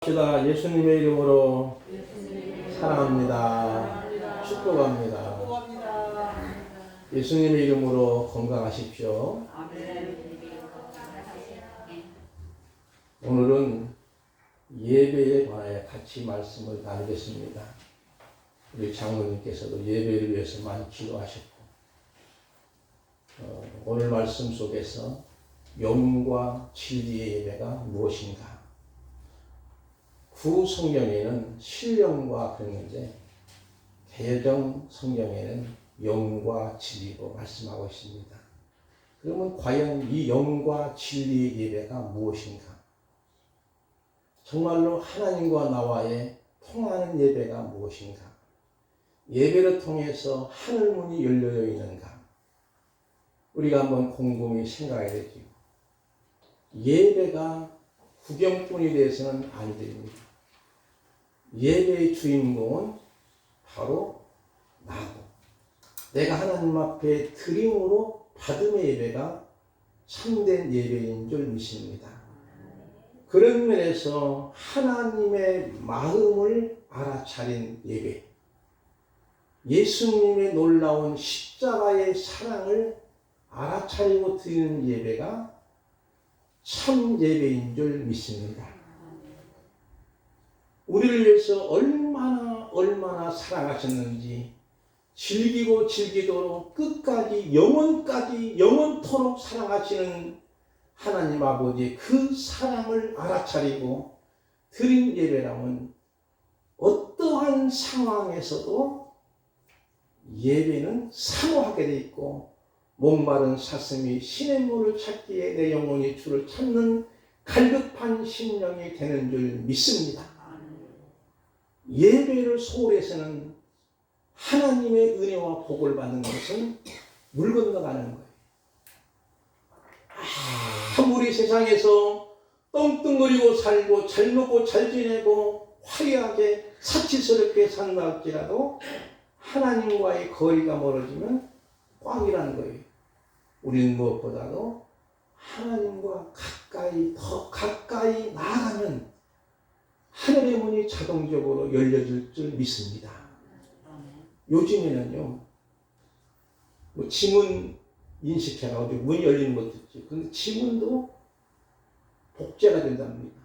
합시다. 예수님의 이름으로 사랑합니다. 축복합니다. 예수님의 이름으로 건강하십시오. 오늘은 예배에 관하여 같이 말씀을 나누겠습니다. 우리 장로님께서도 예배를 위해서 많이 기도하셨고, 오늘 말씀 속에서 영과 진리의 예배가 무엇인가? 구성경에는 신령과 그랬는데 개정 성경에는 영과 진리로 말씀하고 있습니다. 그러면 과연 이 영과 진리의 예배가 무엇인가? 정말로 하나님과 나와의 통하는 예배가 무엇인가? 예배를 통해서 하늘문이 열려 있는가? 우리가 한번 곰곰이 생각해야 되죠. 예배가 구경꾼이 되어서는 안 됩니다. 예배의 주인공은 바로 나고, 내가 하나님 앞에 드림으로 받음의 예배가 참된 예배인 줄 믿습니다. 그런 면에서 하나님의 마음을 알아차린 예배, 예수님의 놀라운 십자가의 사랑을 알아차리고 드리는 예배가 참 예배인 줄 믿습니다. 우리를 위해서 얼마나 사랑하셨는지, 즐기고 즐기도록 끝까지 영원토록 사랑하시는 하나님 아버지, 그 사랑을 알아차리고 드린 예배라면 어떠한 상황에서도 예배는 사모하게 돼 있고, 목마른 사슴이 신의 물을 찾기에 내 영혼이 주를 찾는 갈급한 심령이 되는 줄 믿습니다. 예배를 소홀히 해서는 하나님의 은혜와 복을 받는 것은 물 건너가는 거예요. 아무리 세상에서 떵떵거리고 살고 잘 먹고 잘 지내고 화려하게 사치스럽게 산다 할지라도 하나님과의 거리가 멀어지면 꽝이라는 거예요. 우리는 무엇보다도 하나님과 더 가까이 나아가면 하늘의 문이 자동적으로 열려질 줄 믿습니다. 요즘에는요, 지문 인식해가지고 문이 열리는 것도 있죠. 근데 지문도 복제가 된답니다.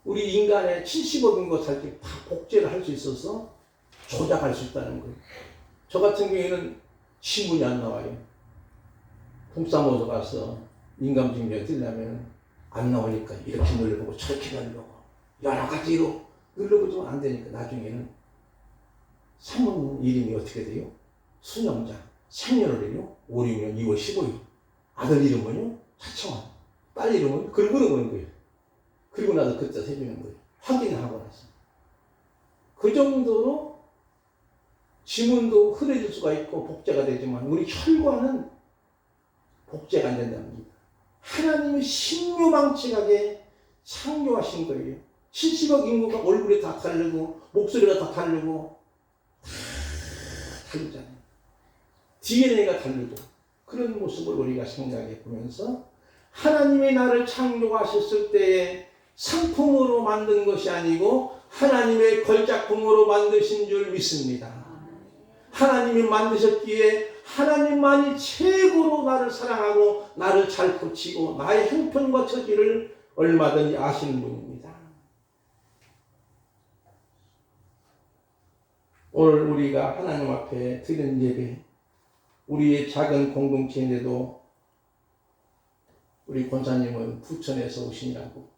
우리 인간의 70억인 것 할 때 다 복제를 할 수 있어서 조작할 수 있다는 거예요. 저 같은 경우에는 지문이 안 나와요. 동사무소 가서 인감증명 뜨려면 안 나오니까 이렇게 눌러보고 저렇게 눌러보고 여러 가지로 눌러보지만 안 되니까 나중에는 사문 이름이 어떻게 돼요? 수명장, 생년월일이요? 566년 2월 15일. 아들 이름은요? 차청환. 딸 이름은 긁어놓은 거예요. 그리고 나서 그때 해주는 거예요. 확인을 하고 나서. 그 정도로 지문도 흐려질 수가 있고 복제가 되지만 우리 혈관은 복제가 안 된답니다. 하나님이 신묘방침하게 창조하신 거예요. 70억 인구가 얼굴이 다 다르고 목소리가 다 다르고 다 다르잖아요. DNA가 다르고 그런 모습을 우리가 생각해 보면서 하나님이 나를 창조하셨을 때에 상품으로 만든 것이 아니고 하나님의 걸작품으로 만드신 줄 믿습니다. 하나님이 만드셨기에 하나님만이 최고로 나를 사랑하고 나를 잘 고치고 나의 형편과 처지를 얼마든지 아시는 분입니다. 오늘 우리가 하나님 앞에 드리는 예배, 우리의 작은 공동체인데도 우리 권사님은 부천에서 오시냐고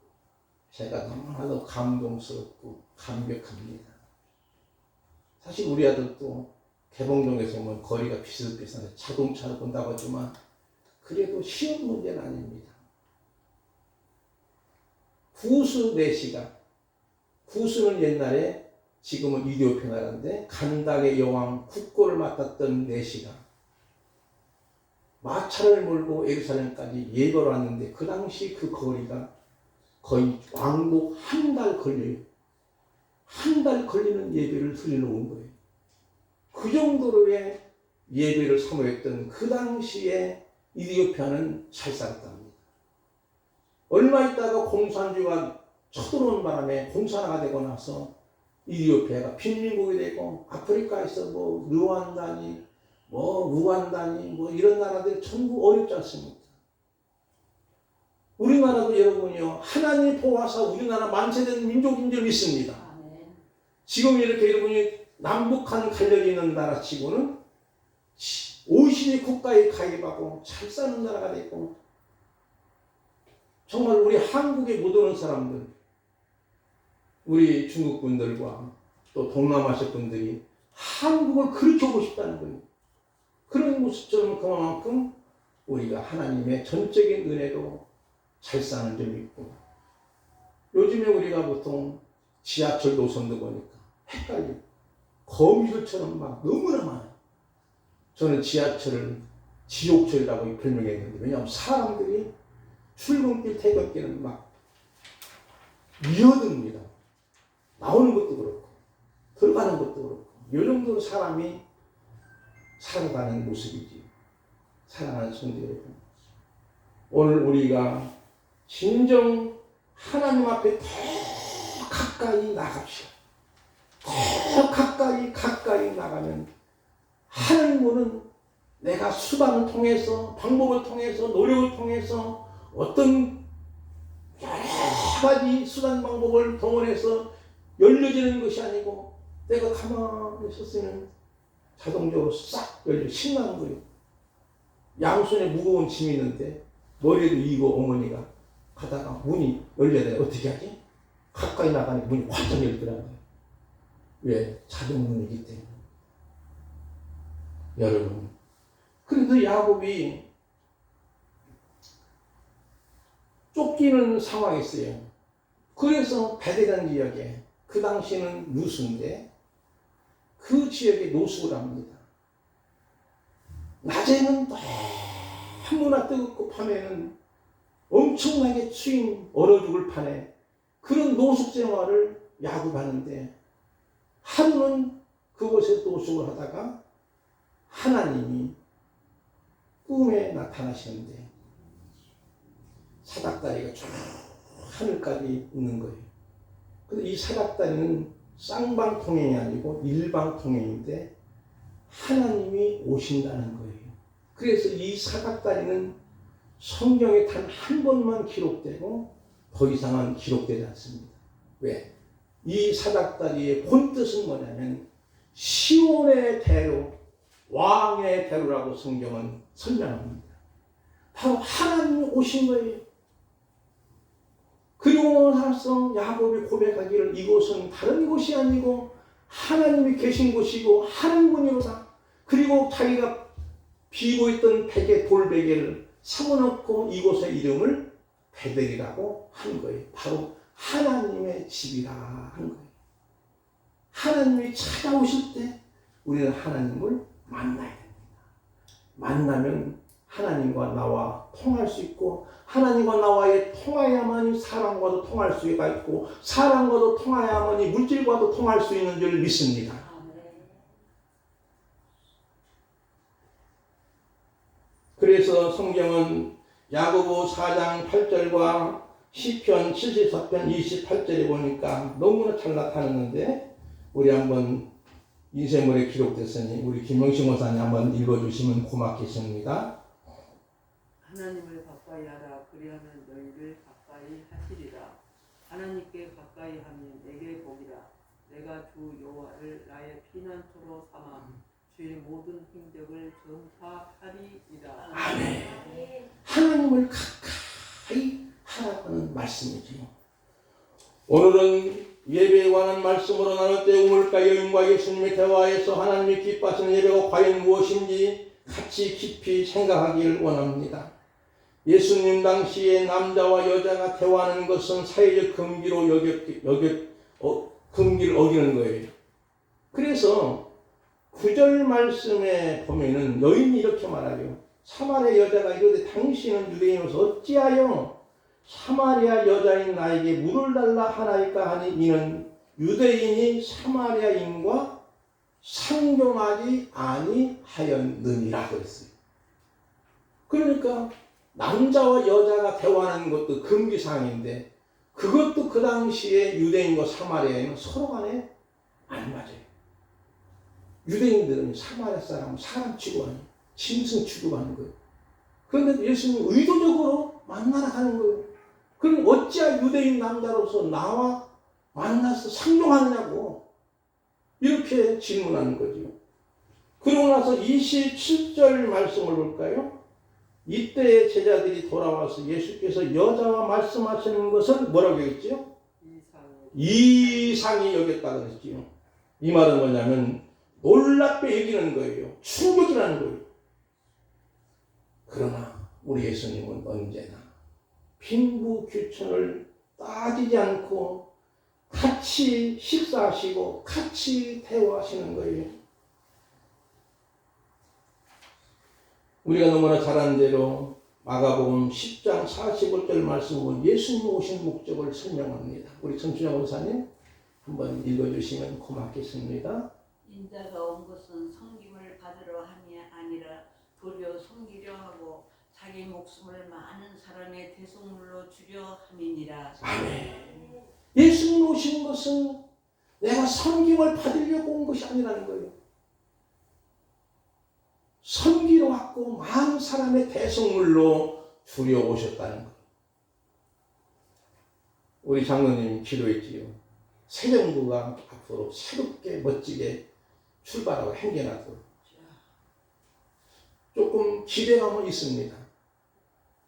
제가 너무나도 감동스럽고 감격합니다. 사실 우리 아들도 개봉동에서 오면 거리가 비슷비슷한데 자동차로 본다고 하지만 그래도 쉬운 문제는 아닙니다. 구수 4시간. 구수는 옛날에 지금은 이디오피아 나라인데 간닥의 여왕 국고를 맡았던 4시간. 마차를 몰고 예루살렘까지 예배를 왔는데 그 당시 그 거리가 거의 왕복 한 달 걸려요. 한 달 걸리는 예배를 드리러 온 거예요. 그 정도로의 예배를 사모했던 그 당시에 이디오피아는 잘 살았답니다. 얼마 있다가 공산주의가 쳐들어오는 바람에 공산화가 되고 나서 이디오피아가 빈민국이 되고 아프리카에서 뭐 르완다니 뭐 우간다니 뭐 이런 나라들이 전부 어렵지 않습니까? 우리나라도 여러분이요 하나님 보호하사 우리나라 만세된 민족인 줄 믿습니다. 지금 이렇게 여러분이 남북한 갈려져 있는 나라 치고는 OECD 국가에 가입하고 잘 사는 나라가 되고 정말 우리 한국에 못 오는 사람들 우리 중국 분들과 또 동남아시아 분들이 한국을 그렇게 오고 싶다는 거예요. 그런 모습처럼 그만큼 우리가 하나님의 전적인 은혜로 잘 사는 줄 믿고 요즘에 우리가 보통 지하철 노선도 보니까 헷갈리고 거미줄처럼 막 너무나 많아요. 저는 지하철을 지옥철이라고 별명했는데 왜냐하면 사람들이 출근길 퇴근길은 막 미어듭니다. 나오는 것도 그렇고 들어가는 것도 그렇고 이 정도로 사람이 살아가는 모습이지. 사랑하는 성도 여러분, 오늘 우리가 진정 하나님 앞에 더 가까이 나갑시다. 더 가까이 나가면 하나님은 내가 수단을 통해서 방법을 통해서 노력을 통해서 어떤 여러 가지 수단 방법을 동원해서 열려지는 것이 아니고 내가 가만히 있었으면 자동적으로 싹 열려 신나는 거예요. 양손에 무거운 짐이 있는데 머리에도 이고 어머니가 가다가 문이 열려야 돼. 어떻게 하지? 가까이 나가니까 문이 활짝 열리더라고요. 왜? 자동문이기 때문에. 여러분, 그래도 야곱이 쫓기는 상황이었어요. 그래서 베데란 지역에 그 당시는 누수인데 그 지역에 노숙을 합니다. 낮에는 너무나 뜨겁고 밤에는 엄청나게 추인 얼어 죽을 판에 그런 노숙 생활을 야곱하는데 하루는 그곳에 노숙을 하다가 하나님이 꿈에 나타나시는데 사닥다리가 쭉 하늘까지 있는 거예요. 근데 이 사닥다리는 쌍방통행이 아니고 일방통행인데 하나님이 오신다는 거예요. 그래서 이 사닥다리는 성경에 단 한 번만 기록되고 더 이상은 기록되지 않습니다. 왜? 이 사닥다리의 본뜻은 뭐냐면 시온의 대로, 왕의 대로라고 성경은 설명합니다. 바로 하나님이 오신 거예요. 그리고 나서 야곱이 고백하기를 이곳은 다른 곳이 아니고 하나님이 계신 곳이고 하나님뿐이로다. 그리고 자기가 비고 있던 베개, 돌베개를 사모놓고 이곳의 이름을 베델이라고 한 거예요. 바로 하나님의 집이라 한 거예요. 하나님이 찾아오실 때 우리는 하나님을 만나야 됩니다. 만나면 하나님과 나와 통할 수 있고 하나님과 나와의 통하야만이 사람과도 통할 수가 있고 사람과도 통하야만이 물질과도 통할 수 있는 줄 믿습니다. 그래서 성경은 야고보 4장 8절과 시편 74편 28절에 보니까 너무나 잘 나타났는데 우리 한번 인쇄물에 기록됐으니 우리 김영식 원사님 한번 읽어주시면 고맙겠습니다. 하나님을 가까이 하라. 그리하면 너희를 가까이 하시리라. 하나님께 가까이 하면 내게 복이라. 내가 주 여호와를 나의 피난처로 삼아 주의 모든 행적을 전파하리이다. 아멘. 하나님을 가까이 하라는 말씀이죠. 오늘은 예배에 관한 말씀으로 나눌 때 우물가 여인과 예수님의 대화에서 하나님이 기뻐하시는 예배가 과연 무엇인지 같이 깊이 생각하기를 원합니다. 예수님 당시에 남자와 여자가 대화하는 것은 사회적 금기로 금기를 어기는 거예요. 그래서 9절 말씀에 보면은 여인이 이렇게 말하죠. 사마리아 여자가 이르되 당신은 유대인으로서 어찌하여 사마리아 여자인 나에게 물을 달라 하나이까 하니 이는 유대인이 사마리아인과 상종하지 아니하였느니라 그랬어요. 그러니까 남자와 여자가 대화하는 것도 금기사항인데 그것도 그 당시에 유대인과 사마리아인은 서로 간에 안 맞아요. 유대인들은 사마리아 사람은 사람 취급하는, 짐승 취급하는 거예요. 그런데 예수님은 의도적으로 만나러 가는 거예요. 그럼 어찌야 유대인 남자로서 나와 만나서 상종하느냐고 이렇게 질문하는 거죠. 그러고 나서 27절 말씀을 볼까요? 이때 제자들이 돌아와서 예수께서 여자와 말씀하시는 것을 뭐라고 했지요? 이상히 여겼다 그랬지요. 이 말은 뭐냐면 놀랍게 여기는 거예요. 충격이라는 거예요. 그러나 우리 예수님은 언제나 빈부귀천을 따지지 않고 같이 식사하시고 같이 대화하시는 거예요. 우리가 너무나 잘 아는 대로 마가복음 10장 45절 말씀은 예수님 오신 목적을 설명합니다. 우리 정춘영 원사님 한번 읽어주시면 고맙겠습니다. 인자가 온 것은 섬김을 받으러 함이 아니라 도리어 섬기려 하고 자기 목숨을 많은 사람의 대속물로 주려 함이니라. 아멘. 예수님 오신 것은 내가 섬김을 받으려고 온 것이 아니라는 거예요. 섬기러 왔고 많은 사람의 대속물로 주려 오셨다는 거예요. 우리 장로님이 기도했지요. 새 정부가 앞으로 새롭게 멋지게 출발하고 행진하도록 조금 기대감은 있습니다.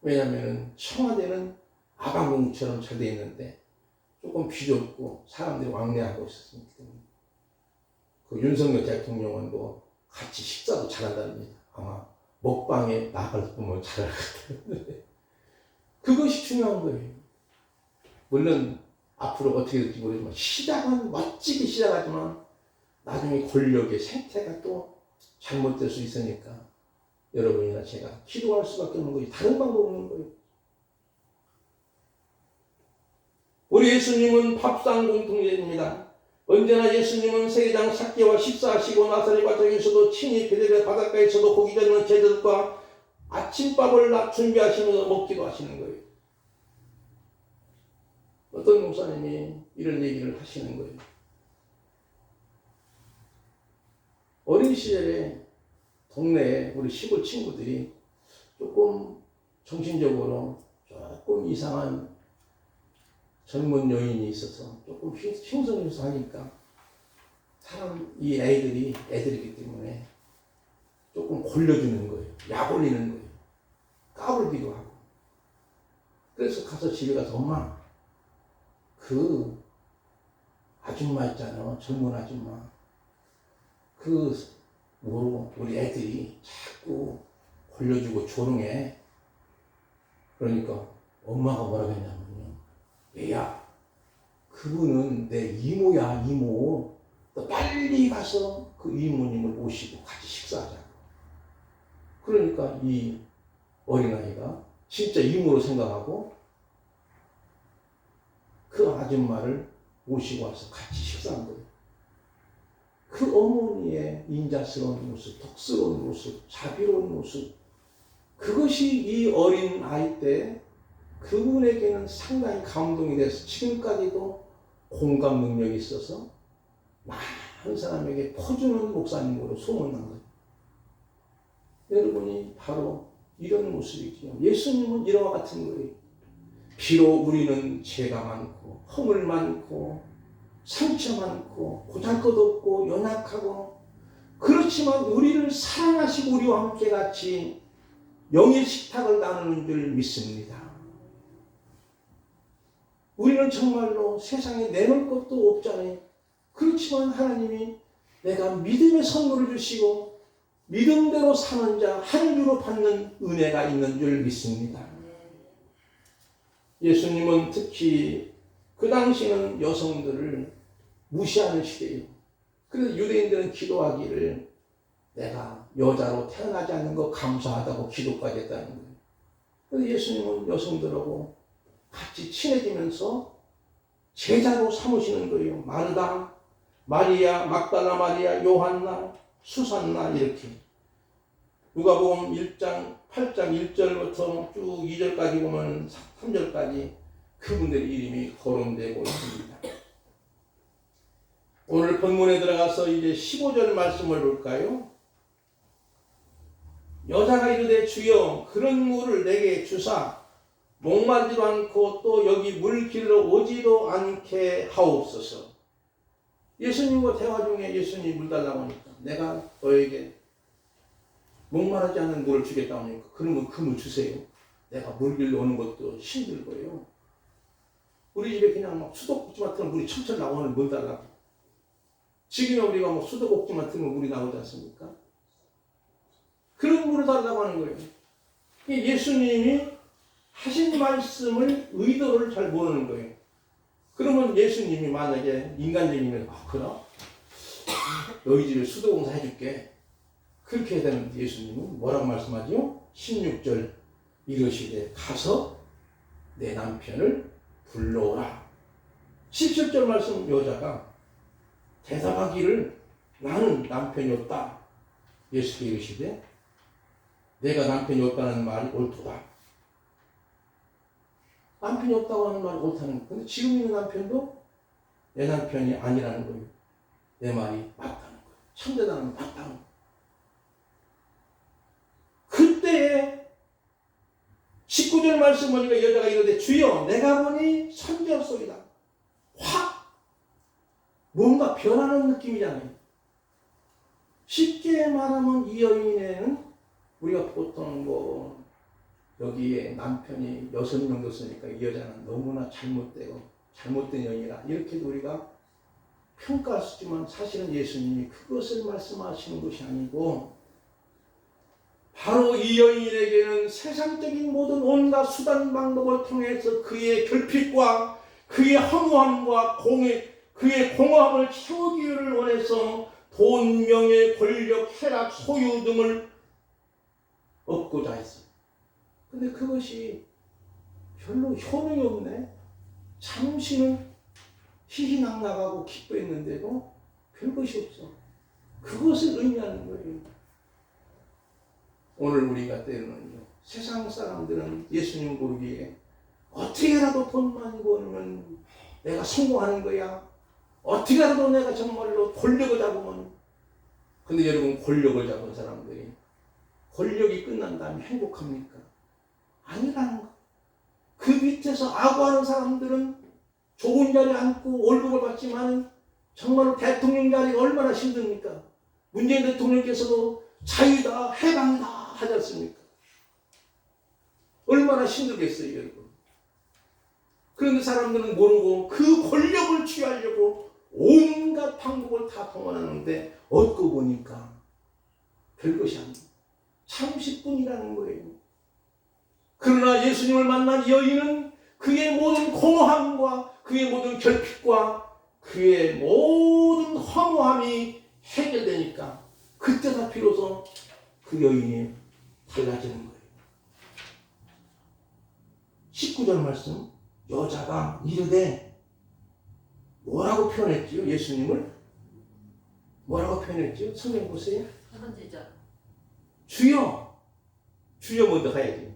왜냐하면 청와대는 아방궁처럼 잘 되어 있는데 조금 비좁고 사람들이 왕래하고 있었습니다. 그 윤석열 대통령은 뭐 같이 식사도 잘한답니다. 아마 먹방에 나갈 보면 잘할 것 같아요. 그것이 중요한 거예요. 물론 앞으로 어떻게 될지 모르지만 시작은 멋지게 시작하지만 나중에 권력의 생태가 또 잘못될 수 있으니까 여러분이나 제가 기도할 수밖에 없는 거예요. 다른 방법 없는 거예요. 우리 예수님은 밥상 공통제입니다. 언제나 예수님은 세계장 삭개와 식사하시고 나사렛 과정에서도 친히 베드레 바닷가에서도 고기 잡는 제자들과 아침밥을 준비하시면서 먹기도 하시는 거예요. 어떤 목사님이 이런 얘기를 하시는 거예요. 어린 시절에 동네에 우리 시골 친구들이 조금 정신적으로 조금 이상한 젊은 여인이 있어서 조금 흉성해서 하니까 이 애들이기 때문에 조금 골려주는 거예요. 약 올리는 거예요. 까불기도 하고. 그래서 가서 집에 가서 엄마 그 아줌마 있잖아. 젊은 아줌마. 우리 애들이 자꾸 골려주고 조롱해. 그러니까 엄마가 뭐라고 했냐면요. 얘야, 그분은 내 이모야, 이모. 너 빨리 가서 그 이모님을 모시고 같이 식사하자고. 그러니까 이 어린아이가 진짜 이모로 생각하고 그 아줌마를 모시고 와서 같이 식사한 거예요. 그 어머니의 인자스러운 모습, 덕스러운 모습, 자비로운 모습, 그것이 이 어린 아이 때 그분에게는 상당히 감동이 돼서 지금까지도 공감 능력이 있어서 많은 사람에게 퍼주는 목사님으로 소문난 거예요. 여러분이 바로 이런 모습이지요. 예수님은 이와 같은 거예요. 비록 우리는 죄가 많고 허물 많고 상처 많고 보잘것없고 연약하고 그렇지만 우리를 사랑하시고 우리와 함께 같이 영의 식탁을 나누는 줄 믿습니다. 우리는 정말로 세상에 내놓을 것도 없잖아요. 그렇지만 하나님이 내가 믿음의 선물을 주시고 믿음대로 사는 자 하늘로 받는 은혜가 있는 줄 믿습니다. 예수님은 특히 그 당시는 여성들을 무시하는 시대예요. 그래서 유대인들은 기도하기를 내가 여자로 태어나지 않는 거 감사하다고 기도까지 했다는 거예요. 그래서 예수님은 여성들하고 같이 친해지면서 제자로 삼으시는 거예요. 마르다, 마리아, 막달라 마리아, 요한나, 수산나 이렇게. 누가복음 1장 8장 1절부터 쭉 2절까지 보면 3절까지 그분들의 이름이 거론되고 있습니다. 오늘 본문에 들어가서 이제 15절 말씀을 볼까요? 여자가 이르되 주여 그런 물을 내게 주사 목마르지도 않고 또 여기 물 길러 오지도 않게 하옵소서. 예수님과 대화 중에 예수님이 물 달라고 하니까 내가 너에게 목마르지 않은 물을 주겠다고 하니까 그러면 그 물 주세요. 내가 물 길러 오는 것도 힘들고요. 우리 집에 그냥 막 수도꼭지 같은 물이 철철 나오는 물 달라고. 지금 우리가 뭐 수도꼭지 같은 물이 나오지 않습니까? 그런 물을 달라고 하는 거예요. 예수님이 하신 말씀을 의도를 잘 모르는 거예요. 그러면 예수님이 만약에 인간적이면 그럼 너희 집에 수도공사 해줄게. 그렇게 해야 되는데 예수님은 뭐라고 말씀하죠? 16절 이르시되 가서 내 남편을 불러오라. 17절 말씀 여자가 대답하기를 나는 남편이 없다. 예수께 이르시되 내가 남편이 없다는 말이 옳도다. 남편이 없다고 하는 말이 옳다는 거예요. 근데 지금 있는 남편도 내 남편이 아니라는 거예요. 내 말이 맞다는 거예요. 참되다는 건 맞다는 거예요. 그때에 19절 말씀 보니까 여자가 이러되 주여 내가 보니 선지였소이다. 확 뭔가 변하는 느낌이잖아요. 쉽게 말하면 이 여인에는 우리가 보통 뭐 여기에 남편이 6명 있으니까 이 여자는 너무나 잘못된 여인이라 이렇게도 우리가 평가할 수 있지만 사실은 예수님이 그것을 말씀하시는 것이 아니고 바로 이 여인에게는 세상적인 모든 온갖 수단 방법을 통해서 그의 결핍과 그의 허무함과 그의 공허함을 채우기를 원해서 돈, 명예, 권력, 쾌락, 소유 등을 얻고자 했어요. 근데 그것이 별로 효능이 없네. 잠시는 희희낙낙하고 기뻐했는데도 별것이 없어. 그것을 의미하는 거예요. 오늘 우리가 때로는요, 세상 사람들은 예수님 보기에 어떻게라도 돈 많이 벌면 내가 성공하는 거야. 어떻게라도 내가 정말로 권력을 잡으면. 근데 여러분, 권력을 잡은 사람들이 권력이 끝난 다음에 행복합니까? 아니라는 거. 그 밑에서 악어하는 사람들은 좋은 자리에 앉고 월급을 받지만 정말로 대통령 자리가 얼마나 힘듭니까? 문재인 대통령께서도 자유다, 해방이다 하지 않습니까? 얼마나 힘들겠어요, 여러분. 그런데 사람들은 모르고 그 권력을 취하려고 온갖 방법을 다 동원하는데 얻고 보니까 별것이 아닙니다. 30분이라는 거예요. 그러나 예수님을 만난 여인은 그의 모든 공허함과 그의 모든 결핍과 그의 모든 허무함이 해결되니까 그때가 비로소 그 여인이 달라지는 거예요. 19절 말씀, 여자가 이르되 뭐라고 표현했지요? 예수님을 뭐라고 표현했지요? 성경 보세요. 선지자. 주여, 주여 먼저 가야지.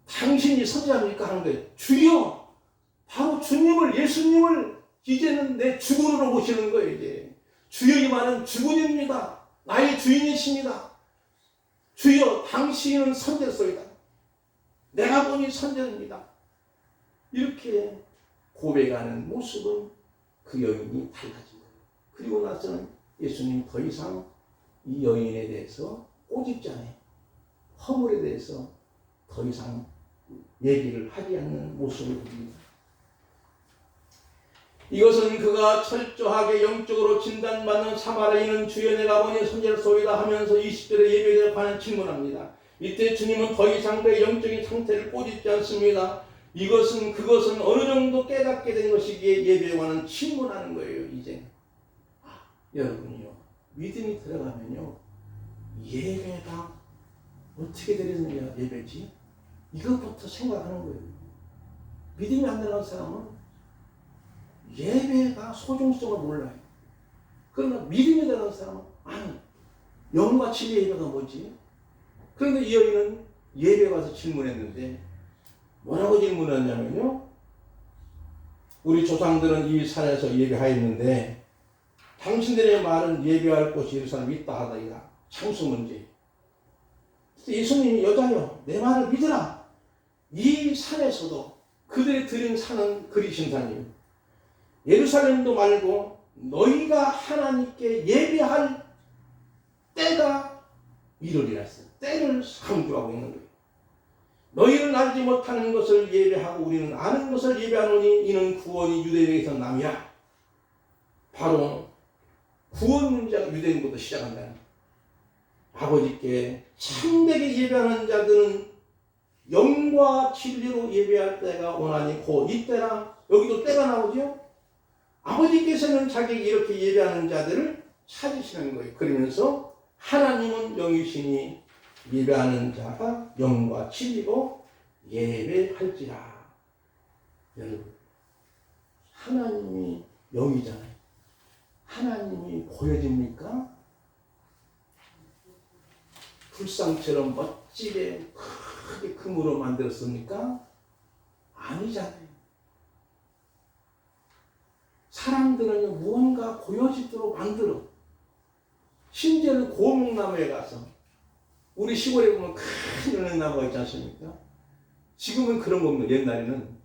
당신이 선지자입니까? 하는 거예요. 주여, 바로 주님을, 예수님을 이제는 내 주군으로 모시는 거예요. 이제 주여 이 말은 주군입니다. 나의 주인이십니다. 주여, 당신은 선지자소이다. 내가 보니 선지자입니다. 이렇게 고백하는 모습은 그 여인이 달라진 거예요. 그리고 나서는 예수님 더 이상 이 여인에 대해서 꼬집지 않아요. 허물에 대해서 더 이상 얘기를 하지 않는 모습을 보입니다. 이것은 그가 철저하게 영적으로 진단받는 사마리아인은 주여 내가 보니 선지자소이다 하면서 20절의 예배에 관한 질문합니다. 이때 주님은 더 이상 그의 영적인 상태를 꼬집지 않습니다. 그것은 어느 정도 깨닫게 된 것이기에 예배에 관한 질문하는 거예요. 이제 여러분이요, 믿음이 들어가면요, 예배가 어떻게 되는 예배지? 이것부터 생각하는 거예요. 믿음이 안 들어간 사람은 예배가 소중성을 몰라요. 그러나 믿음이 들어간 사람은 아니, 영과 진리의 예배가 뭐지? 그런데 이 여인은 예배 와서 질문했는데 뭐라고 질문했냐면요. 우리 조상들은 이 산에서 예배하였는데 당신들의 말은 예배할 곳이 예루살렘에 있다 하다이다. 창수 문제. 예수님이 여자여 내 말을 믿으라. 이 산에서도 그들이 드린 산은 그리신 산이에요. 예루살렘도 말고 너희가 하나님께 예배할 때가 이르리라 했어요. 때를 강조하고 있는 거예요. 너희는 알지 못하는 것을 예배하고 우리는 아는 것을 예배하노니 이는 구원이 유대인에게서 남이야. 바로 구원 문제가 유대인부터 시작한다. 아버지께 참되게 예배하는 자들은 영과 진리로 예배할 때가 오나니 곧 이때라. 여기도 때가 나오죠. 아버지께서는 자기에게 이렇게 예배하는 자들을 찾으시는 거예요. 그러면서 하나님은 영이시니 예배하는 자가 영과 진리로 예배할지라. 여러분, 하나님이 영이잖아요. 하나님이 보여집니까? 불상처럼 멋지게 크게 금으로 만들었습니까? 아니잖아요. 사람들은 무언가 보여지도록 만들어. 심지어는 고목나무에 가서 우리 시골에 보면 큰 연행나무가 있지 않습니까? 지금은 그런 거 없는. 옛날에는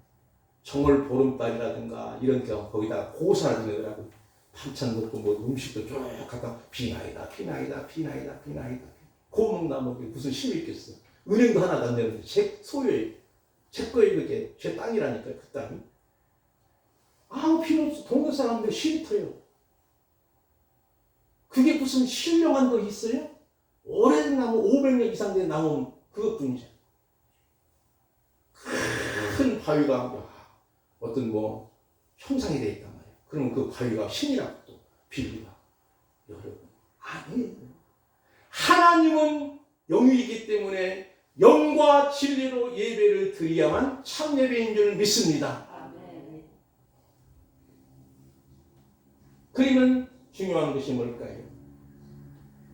정월 보름달이라든가 이런 게 거기다가 고사를 지내더라고. 반찬 넣고 뭐 음식도 쭉 갖다 비나이다 비나이다 비나이다 비나이다. 고목나무에 무슨 힘이 있겠어. 은행도 하나도 안 되는데 제 소유예요. 제 거예요. 그게 제 땅이라니까 그 땅이. 아무 필요 없어. 동네 사람들 싫어요. 그게 무슨 신령한 거 있어요? 오래된 나무 500년 이상 된 나무 그것뿐이죠. 큰 바위가 어떤 뭐 형상이 되어 있단 말이에요. 그러면 그 바위가 신이라고 또 빌리가. 여러분 아니에요. 하나님은 영이기 때문에 영과 진리로 예배를 드려야만 참 예배인 줄 믿습니다. 그러면 중요한 것이 뭘까요?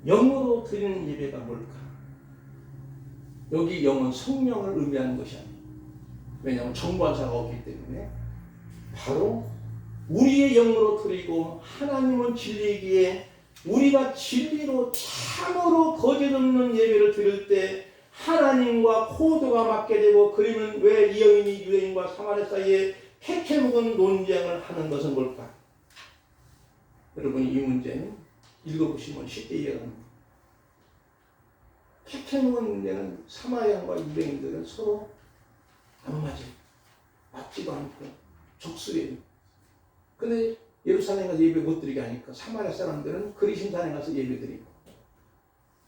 영으로 드리는 예배가 뭘까? 여기 영은 성령을 의미하는 것이 아니에요. 왜냐하면 정관사가 없기 때문에 바로 우리의 영으로 드리고 하나님은 진리이기에 우리가 진리로 참으로 거짓 없는 예배를 드릴 때 하나님과 코드가 맞게 되고 그러면 왜 이 여인이 유대인과 사마리아 사이에 캐캐 묵은 논쟁을 하는 것은 뭘까? 여러분 이 문제는 읽어보시면 쉽게 이해가 됩니다. 캐캐 묵은 문제는 사마리아와 유대인들은 서로 안 맞아요. 맞지도 않고 적수예요. 근데 예루살렘에 가서 예배 못 드리게 하니까 사마리아 사람들은 그리심산에 가서 예배 드리고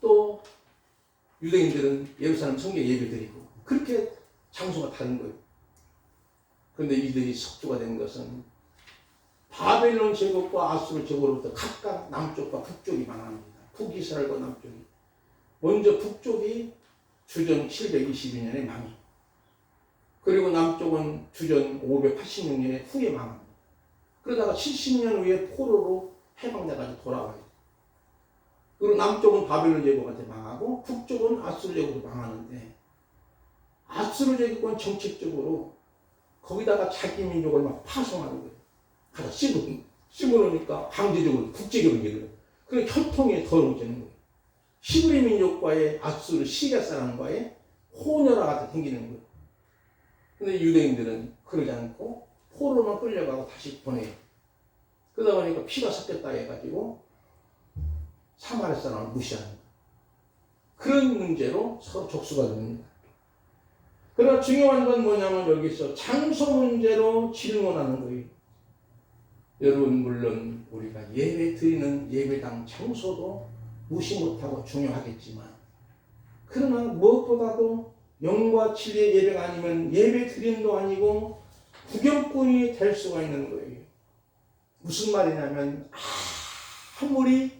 또 유대인들은 예루살렘 성경에 예배 드리고 그렇게 장소가 다른 거예요. 그런데 이들이 석조가 된 것은 바벨론 제국과 아수르 제국으로부터 각각 남쪽과 북쪽이 망합니다. 북이스라엘과 남쪽이. 먼저 북쪽이 주전 722년에 망해. 그리고 남쪽은 주전 586년에 후에 망합니다. 그러다가 70년 후에 포로로 해방돼가지고 돌아와요. 그리고 남쪽은 바벨론 제국한테 망하고 북쪽은 아수르 제국으로 망하는데 아수르 제국은 정책적으로 거기다가 자기 민족을 막 파송하는 거예요. 가다 씹어놓으니까 강제적으로 국제적으로 얘기를. 그래서 혈통이 더러워지는 거예요. 히브리 민족과의 아수르 시리아 사람과의 혼혈화가 생기는 거예요. 근데 유대인들은 그러지 않고 포로만 끌려가고 다시 보내요. 그러다 보니까 피가 섞였다 해가지고 사마리아 사람을 무시하는 거예요. 그런 문제로 서로 족수가 됩니다. 그러나 중요한 건 뭐냐면 여기서 장소 문제로 질문하는 거예요. 여러분 물론 우리가 예배 드리는 예배당 장소도 무시 못하고 중요하겠지만 그러나 무엇보다도 영과 진리의 예배가 아니면 예배 드림도 아니고 구경꾼이 될 수가 있는 거예요. 무슨 말이냐면 아무리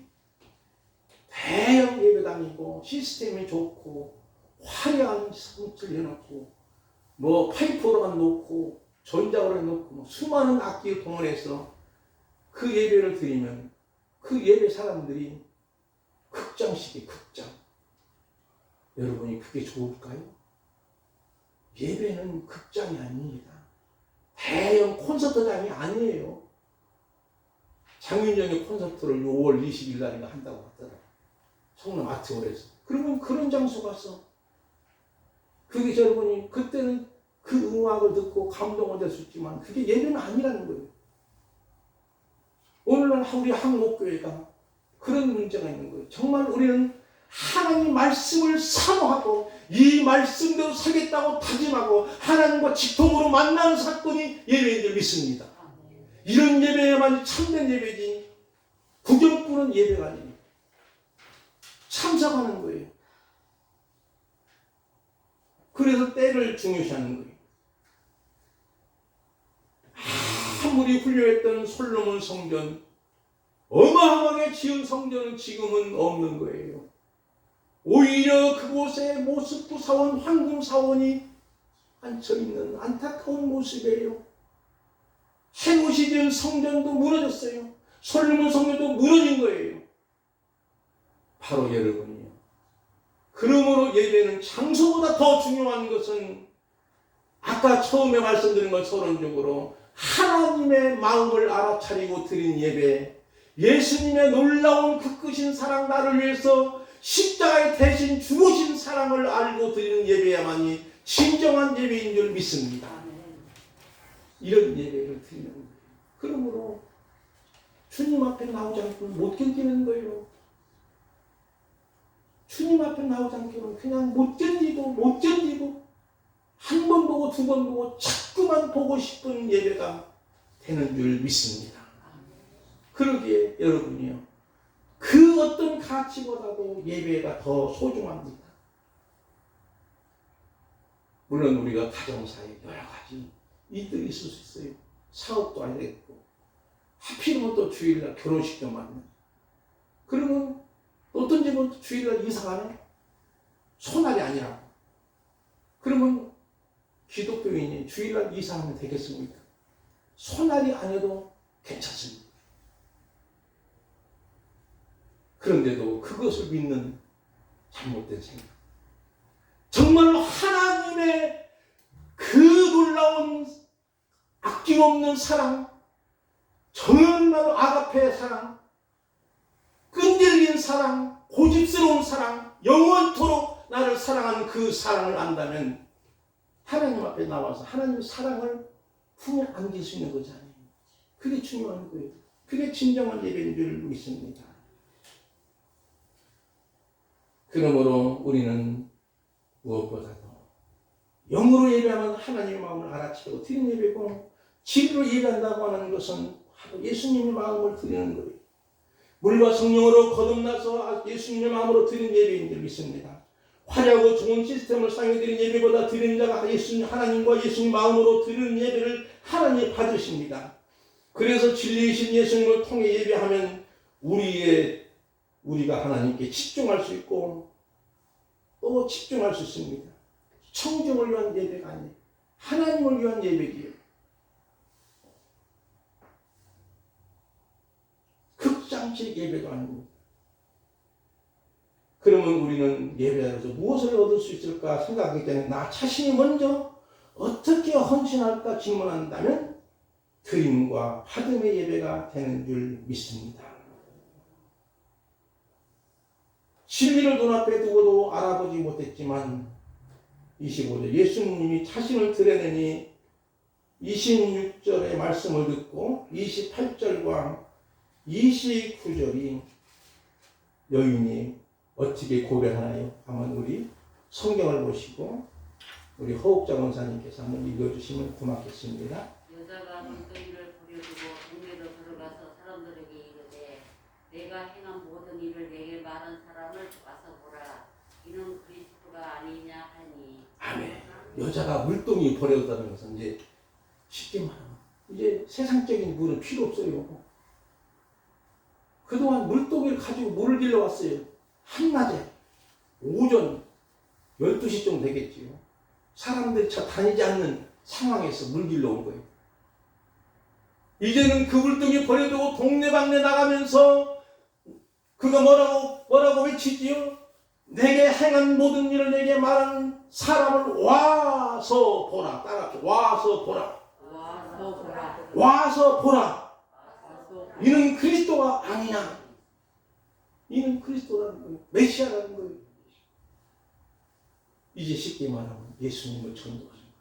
대형 예배당이고 시스템이 좋고 화려한 성질 해놓고 뭐 파이프로만 놓고 전자오를 놓고 뭐 수많은 악기를 동원해서 그 예배를 드리면 그 예배 사람들이 극장식이 극장. 여러분이 그게 좋을까요? 예배는 극장이 아닙니다. 대형 콘서트장이 아니에요. 장윤정의 콘서트를 5월 20일 날인가 한다고 하더라고요. 성남 아트홀에서. 그러면 그런 장소 가서 그게 여러분이 그때는 그 음악을 듣고 감동을 될 수 있지만 그게 예배는 아니라는 거예요. 오늘날 우리 한국교회가 그런 문제가 있는 거예요. 정말 우리는 하나님 말씀을 사모하고 이 말씀대로 살겠다고 다짐하고 하나님과 직통으로 만나는 사건이 예배인 줄 믿습니다. 이런 예배야만 참된 예배지 구경꾼은 예배가 아닙니다. 참석하는 거예요. 그래서 때를 중요시하는 거예요. 아무리 훌륭했던 솔로몬 성전, 어마어마하게 지은 성전은 지금은 없는 거예요. 오히려 그곳에 모스크 사원, 황금 사원이 앉혀있는 안타까운 모습이에요. 헤롯이 지은 성전도 무너졌어요. 솔로몬 성전도 무너진 거예요. 바로 여러분이요. 그러므로 예배는 장소보다 더 중요한 것은 아까 처음에 말씀드린 것 서론적으로 하나님의 마음을 알아차리고 드린 예배, 예수님의 놀라운 그 크신 사랑 나를 위해서 십자가에 대신 죽으신 사랑을 알고 드리는 예배야만이 진정한 예배인 줄 믿습니다. 이런 예배를 드리는 거예요. 그러므로 주님 앞에 나오지 않고는 못 견디는 거예요. 주님 앞에 나오지 않고는 그냥 못 견디고 한 번 보고 두 번 보고 자꾸만 보고 싶은 예배가 되는 줄 믿습니다. 그러기에 여러분이요, 그 어떤 가치보다도 예배가 더 소중합니다. 물론 우리가 가정사에 여러 가지 일들이 있을 수 있어요. 사업도 안 되겠고 하필이면 또 주일날 결혼식도 많네. 그러면 어떤 집은 주일날 이사가네. 소날이 아니라고. 그러면 기독교인이 주일날 이사하면 되겠습니까? 소날이 아니어도 괜찮습니다. 그런데도 그것을 믿는 잘못된 생각. 정말로 하나님의 그 놀라운 아낌없는 사랑, 정말로 아가페의 사랑, 끈질긴 사랑, 고집스러운 사랑, 영원토록 나를 사랑하는 그 사랑을 안다면 하나님 앞에 나와서 하나님의 사랑을 품에 안길 수 있는 거잖아요. 그게 중요한 거예요. 그게 진정한 예배인 줄 믿습니다. 그러므로 우리는 무엇보다도 영으로 예배하면 하나님의 마음을 알아채고 드리는 예배고, 진리로 예배한다고 하는 것은 바로 예수님의 마음을 드리는 거예요. 물과 성령으로 거듭나서 예수님의 마음으로 드리는 예배인 줄 믿습니다. 화려하고 좋은 시스템을 사용해 드리는 예배보다 드리는 자가 예수님, 하나님과 예수님 마음으로 드리는 예배를 하나님이 받으십니다. 그래서 진리이신 예수님을 통해 예배하면 우리가 하나님께 집중할 수 있고 또 집중할 수 있습니다. 청중을 위한 예배가 아니에요. 하나님을 위한 예배이에요. 극장식 예배도 아닙니다. 그러면 우리는 예배하면서 무엇을 얻을 수 있을까 생각하기 때문에 나 자신이 먼저 어떻게 헌신할까 질문한다면 드림과 받음의 예배가 되는 줄 믿습니다. 진리를 눈앞에 두고도 알아보지 못했지만 25절 예수님이 자신을 드러내니 26절의 말씀을 듣고 28절과 29절이 여인이 어떻게 고백하나요? 한번 우리 성경을 보시고 우리 허옥자 원사님께서 한번 읽어주시면 고맙겠습니다. 여자가 눈덩이를 버려두고 동네로 들어가서 사람들에게 이르되 내가 행한 모든 일을 내게 말한 사람을 와서 보라. 이는 그리스도가 아니냐 하니. 아멘. 여자가 물동이 버려두다는 것은 이제 쉽게 말하면 이제 세상적인 물은 필요 없어요. 그동안 물동이를 가지고 물을 길러왔어요. 한낮에 오전 12시 정도 되겠지요. 사람들이 잘 다니지 않는 상황에서 물 길러온 거예요. 이제는 그 물동이 버려두고 동네방네 나가면서 그가 뭐라고 외치지요? 내게 행한 모든 일을 내게 말한 사람을 와서 보라. 따라합시다. 와서 보라. 와서 보라. 와서 보라. 와서 보라. 이는 그리스도가 아니냐. 이는 그리스도라는 거예요. 메시아라는 거예요. 이제 쉽게 말하면 예수님을 전도하신 거예요.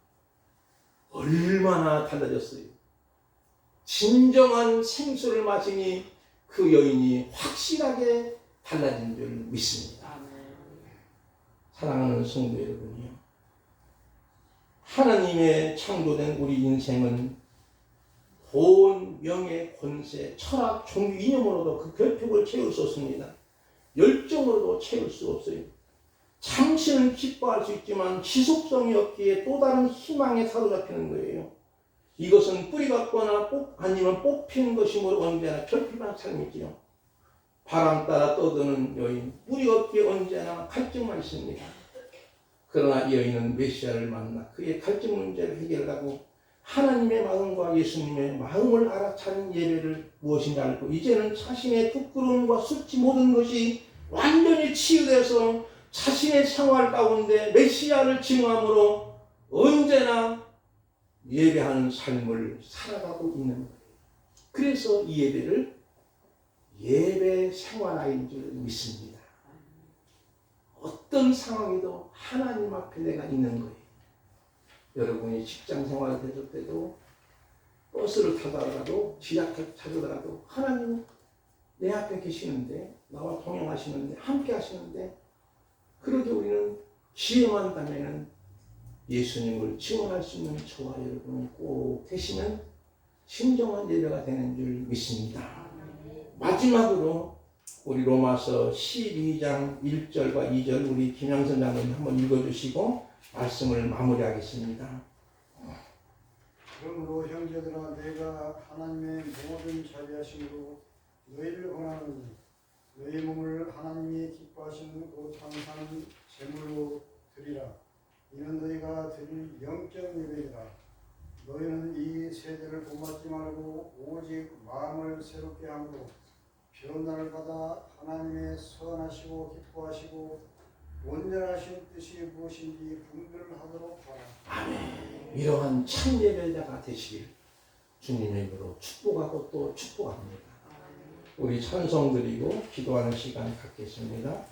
얼마나 달라졌어요. 진정한 생수를 마시니 그 여인이 확실하게 달라진 줄 믿습니다. 아멘. 사랑하는 성도 여러분이요. 하나님의 창조된 우리 인생은 돈, 명예, 권세, 철학, 종교, 이념으로도 그 결핍을 채울 수 없습니다. 열정으로도 채울 수 없어요. 잠시는 기뻐할 수 있지만 지속성이 없기에 또 다른 희망에 사로잡히는 거예요. 이것은 뿌리 같거나 아니면 뽑히는 것이므로 언제나 결핍한 삶이지요. 바람 따라 떠드는 여인, 뿌리 없기에 언제나 갈증만 있습니다. 그러나 이 여인은 메시아를 만나 그의 갈증 문제를 해결하고 하나님의 마음과 예수님의 마음을 알아차린 예배를 무엇인지 알고 이제는 자신의 부끄러움과 수치 모든 것이 완전히 치유돼서 자신의 생활 가운데 메시아를 증함으로 언제나 예배하는 삶을 살아가고 있는 거예요. 그래서 이 예배를 예배 생활화인 줄 믿습니다. 어떤 상황에도 하나님 앞에 내가 있는 거예요. 여러분이 직장 생활을 했을 때도 버스를 타다가도 지하철 타다가도 하나님 내 앞에 계시는데 나와 동행하시는데 함께 하시는데 그러게 우리는 기회만 되면 예수님을 지원할 수 있는 저와 여러분이 꼭 되시면 진정한 예배가 되는 줄 믿습니다. 마지막으로 우리 로마서 12장 1절과 2절 우리 김영선 장로님 한번 읽어주시고 말씀을 마무리하겠습니다. 그러므로 형제들아 내가 하나님의 모든 자비하심으로 너희를 권하노니 너희 몸을 하나님이 기뻐하시는 곧 항상 제물로 드리라. 이는 너희가 드릴 영적 예배이다. 너희는 이 세대를 본받지 말고 오직 마음을 새롭게 함으로 변화를 받아 하나님의 선하시고 기뻐하시고 온전하신 뜻이 무엇인지 분별하도록 하라. 아멘. 이러한 참 예배자가 되시길 주님의 이름으로 축복하고 또 축복합니다. 우리 찬송 드리고 기도하는 시간 갖겠습니다.